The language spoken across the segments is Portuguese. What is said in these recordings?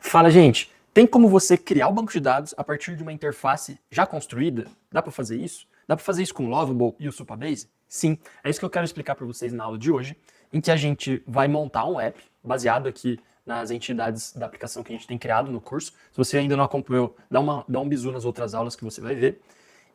Fala, gente, tem como você criar o banco de dados a partir de uma interface já construída? Dá para fazer isso? Dá para fazer isso com o Lovable e o Supabase? Sim, é isso que eu quero explicar para vocês na aula de hoje, em que a gente vai montar um app baseado aqui nas entidades da aplicação que a gente tem criado no curso. Se você ainda não acompanhou, dá um bisu nas outras aulas que você vai ver.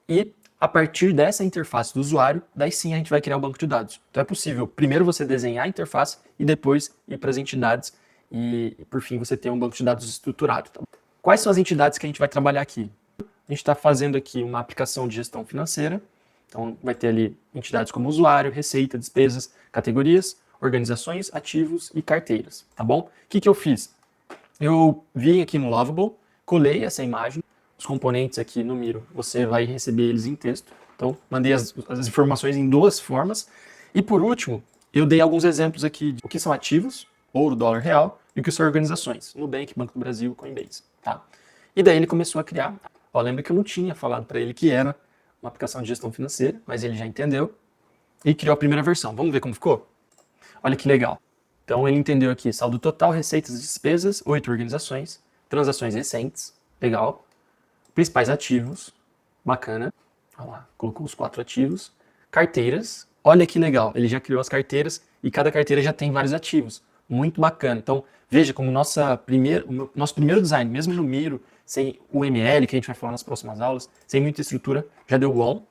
E a partir dessa interface do usuário, daí sim a gente vai criar um banco de dados. Então é possível primeiro você desenhar a interface e depois ir para as entidades e por fim você ter um banco de dados estruturado. Tá? Quais são as entidades que a gente vai trabalhar aqui? A gente está fazendo aqui uma aplicação de gestão financeira, então vai ter ali entidades como usuário, receita, despesas, categorias, organizações, ativos e carteiras, tá bom? O que eu fiz? Eu vim aqui no Lovable, colei essa imagem, os componentes aqui no Miro, você vai receber eles em texto. Então, mandei as informações em duas formas. E por último, eu dei alguns exemplos aqui de o que são ativos, ouro, dólar, real, e o que são organizações, Nubank, Banco do Brasil, Coinbase. Tá? E daí ele começou a criar. Ó, lembra que eu não tinha falado para ele que era uma aplicação de gestão financeira, mas ele já entendeu e criou a primeira versão. Vamos ver como ficou? Olha que legal. Então ele entendeu aqui saldo total, receitas e despesas, 8 organizações, transações recentes, legal, principais ativos, bacana, olha lá, colocou os 4 ativos, carteiras, olha que legal, ele já criou as carteiras e cada carteira já tem vários ativos, muito bacana. Então veja como o nosso primeiro design, mesmo no Miro, sem o ML, que a gente vai falar nas próximas aulas, sem muita estrutura, já deu bom.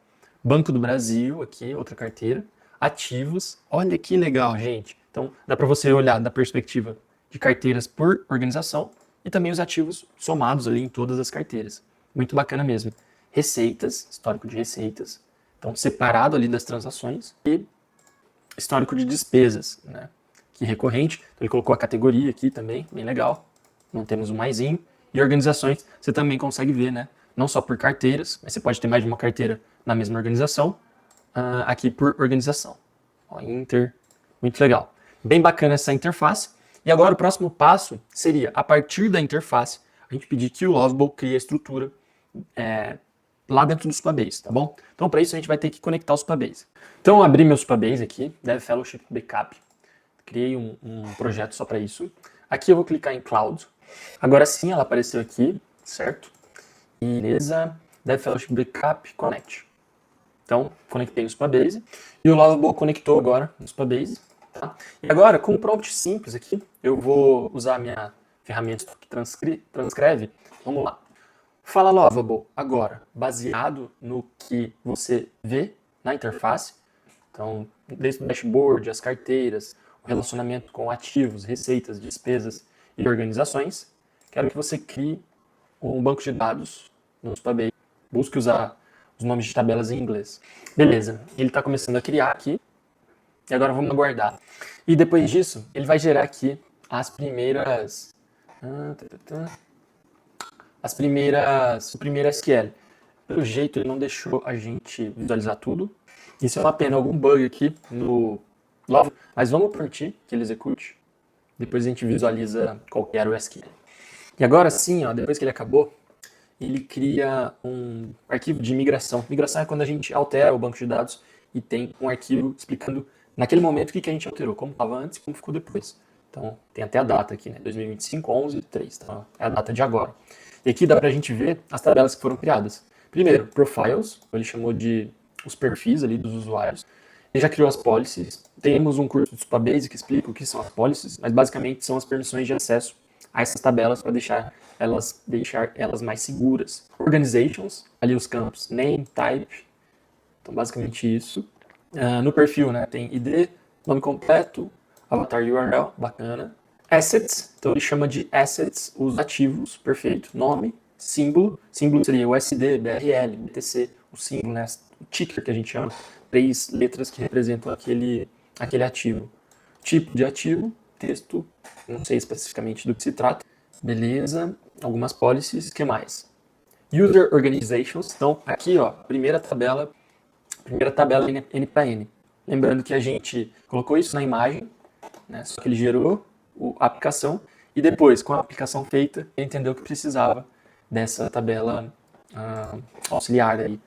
Banco do Brasil, aqui, outra carteira, ativos, olha que legal, gente. Então, dá para você olhar da perspectiva de carteiras por organização e também os ativos somados ali em todas as carteiras. Muito bacana mesmo. Receitas, histórico de receitas, então separado ali das transações e histórico de despesas, né? Que recorrente. Então, ele colocou a categoria aqui também, bem legal. Não temos um maisinho. E organizações, você também consegue ver, né? Não só por carteiras, mas você pode ter mais de uma carteira na mesma organização, aqui por organização. Ó, Inter, muito legal. Bem bacana essa interface. E agora o próximo passo seria, a partir da interface, a gente pedir que o Lovable crie a estrutura lá dentro do Supabase, tá bom? Então para isso a gente vai ter que conectar o Supabase. Então eu abri meu Supabase aqui, Dev Fellowship Backup. Criei um projeto só para isso. Aqui eu vou clicar em Cloud. Agora sim ela apareceu aqui, certo? Beleza. Dev Fellowship Backup Connect. Então, conectei no Supabase. E o Lovable conectou agora no Supabase. Tá? E agora, com um prompt simples aqui, eu vou usar a minha ferramenta que transcreve. Vamos lá. Fala Lovable agora, baseado no que você vê na interface. Então, desde o dashboard, as carteiras, o relacionamento com ativos, receitas, despesas e organizações. Quero que você crie um banco de dados no Supabase. Busque usar os nomes de tabelas em inglês. Beleza, ele está começando a criar aqui. E agora vamos aguardar. E depois disso, ele vai gerar aqui o primeiro SQL. Pelo jeito, ele não deixou a gente visualizar tudo. Isso é uma pena, algum bug aqui no Love. Mas vamos permitir que ele execute. Depois a gente visualiza qual que era o SQL. E agora sim, ó, depois que ele acabou, ele cria um arquivo de migração. Migração é quando a gente altera o banco de dados e tem um arquivo explicando naquele momento o que a gente alterou, como estava antes e como ficou depois. Então, tem até a data aqui, né? 2025, 11, 3. Então, é a data de agora. E aqui dá para a gente ver as tabelas que foram criadas. Primeiro, profiles, ele chamou de os perfis ali dos usuários. Ele já criou as policies. Temos um curso do Supabase que explica o que são as policies, mas basicamente são as permissões de acesso a essas tabelas para deixar elas mais seguras. Organizations, ali os campos name, type, então basicamente isso. No perfil, né, tem ID, nome completo, avatar URL, bacana. Assets, então ele chama de assets os ativos, perfeito. Nome, símbolo seria o SD, BRL, BTC, o símbolo, né, o ticker que a gente chama, 3 letras que representam aquele ativo. Tipo de ativo, texto, não sei especificamente do que se trata. Beleza, algumas policies, o que mais? User Organizations, então aqui ó, primeira tabela N para N. Lembrando que a gente colocou isso na imagem, né, só que ele gerou a aplicação e depois, com a aplicação feita, ele entendeu que precisava dessa tabela auxiliar aí,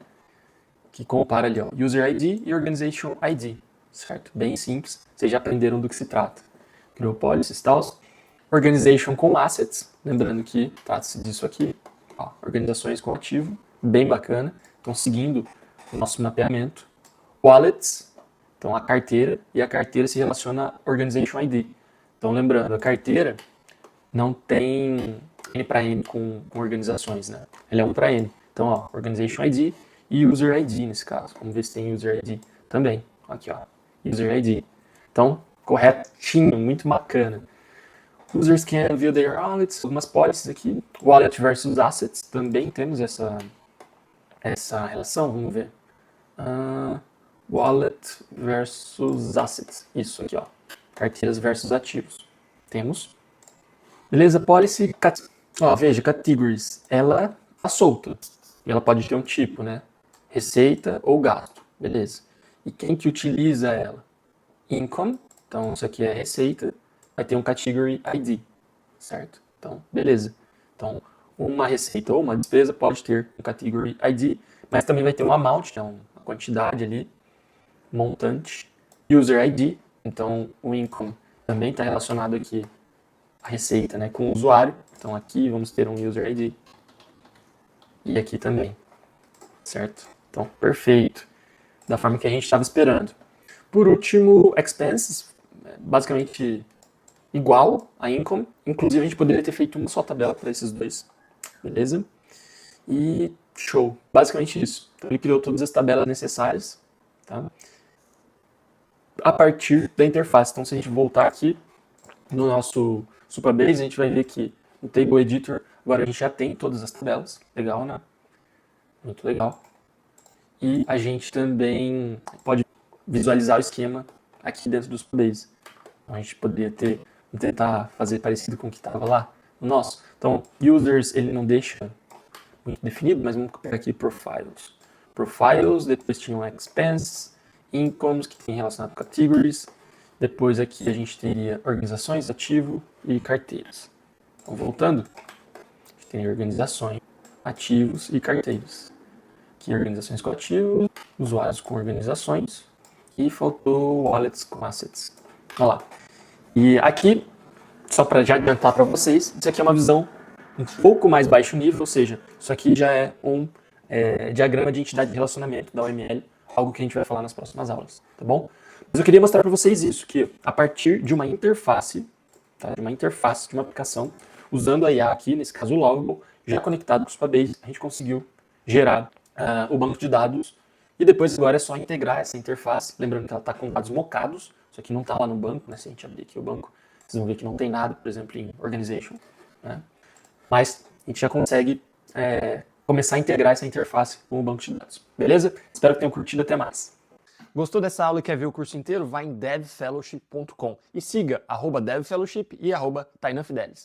que compara ali ó, User ID e Organization ID, certo? Bem simples, vocês já aprenderam do que se trata. Criou policies e tal. Organization com assets, lembrando que trata-se disso aqui, ó, organizações com ativo, bem bacana. Então, seguindo o nosso mapeamento. Wallets, então a carteira, e a carteira se relaciona a Organization ID. Então, lembrando, a carteira não tem N para N com organizações, né? Ele é 1 para N. Então, ó, Organization ID e User ID nesse caso. Vamos ver se tem User ID também. Aqui, ó, User ID. Então, corretinho, muito bacana. Users can view their wallets, algumas policies aqui. Wallet versus assets, também temos essa relação, vamos ver. Wallet versus assets, isso aqui, ó. Carteiras versus ativos. Temos. Beleza? Policy, ó, veja, categories, ela tá solta. E ela pode ter um tipo, né? Receita ou gasto, beleza. E quem que utiliza ela? Income, então isso aqui é receita, vai ter um category ID, certo? Então, beleza. Então, uma receita ou uma despesa pode ter um category ID, mas também vai ter um amount, que é uma quantidade ali, montante, user ID, então o income também está relacionado aqui à receita, né, com o usuário. Então aqui vamos ter um user ID e aqui também, certo? Então, perfeito, da forma que a gente estava esperando. Por último, expenses, basicamente igual a income, inclusive a gente poderia ter feito uma só tabela para esses dois, beleza? E show, basicamente isso. Então ele criou todas as tabelas necessárias, tá? A partir da interface. Então, se a gente voltar aqui no nosso Supabase, a gente vai ver que no Table Editor, agora a gente já tem todas as tabelas. Legal, né? Muito legal. E a gente também pode visualizar o esquema aqui dentro do Supabase. Então, a gente poderia tentar fazer parecido com o que estava lá no nosso. Então, users, ele não deixa muito definido, mas vamos pegar aqui profiles. Profiles, depois tinham expense, incomes, que tem relacionado com categories. Depois aqui a gente teria organizações, ativo e carteiras. Então, voltando, a gente tem organizações, ativos e carteiras. Aqui organizações com ativos, usuários com organizações e faltou wallets com assets. Olha lá. E aqui, só para já adiantar para vocês, isso aqui é uma visão um pouco mais baixo nível, ou seja, isso aqui já é um diagrama de entidade de relacionamento da OML, algo que a gente vai falar nas próximas aulas, tá bom? Mas eu queria mostrar para vocês isso, que a partir de uma interface, tá? De uma aplicação, usando a IA aqui, nesse caso o Lovable, já conectado com o Supabase, a gente conseguiu gerar o banco de dados e depois agora é só integrar essa interface, lembrando que ela está com dados mocados, isso aqui não está lá no banco, né? Se a gente abrir aqui o banco, vocês vão ver que não tem nada, por exemplo, em Organization, né? Mas a gente já consegue começar a integrar essa interface com o banco de dados. Beleza? Espero que tenham curtido. Até mais. Gostou dessa aula e quer ver o curso inteiro? Vai em devfellowship.com e siga @devfellowship e @tainafidelis.